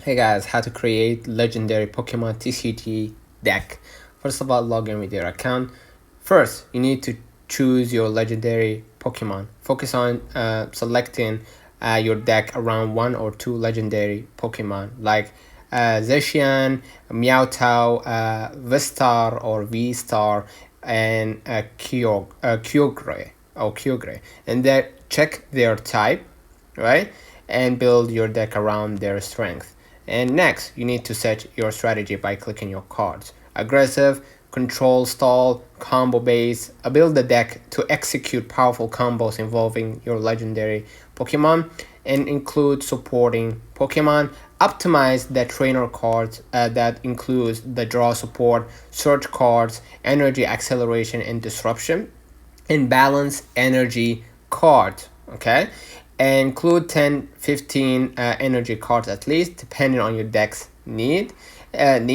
Hey guys, how to create legendary Pokemon TCG deck. First of all, log in with your account. First, you need to choose your legendary Pokemon. Focus on selecting your deck around one or two legendary Pokemon like Zacian, Meowthio, Vistar or V-Star, and Kyogre. And then check their type, right? And build your deck around their strength. And next, you need to set your strategy by clicking your cards. Aggressive, control, stall, combo base. Build the deck to execute powerful combos involving your legendary Pokemon and include supporting Pokemon. Optimize the trainer cards that includes the draw support, search cards, energy acceleration, and disruption, and balance energy cards. Okay, and include 10-15 energy cards at least depending on your deck's needs, and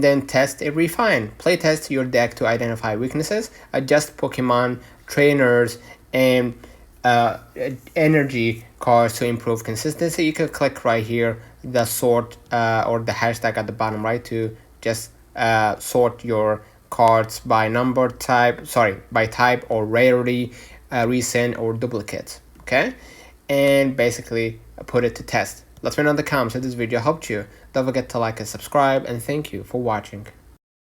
then test and refine. Play test your deck to identify weaknesses, adjust Pokemon trainers and energy cards to improve consistency. You can click right here the sort or the hashtag at the bottom right to just sort your cards by number type, sorry, by type or rarity, recent or duplicate. Okay, and basically put it to test. Let me know in the comments if this video helped you. Don't forget to like and subscribe, and thank you for watching.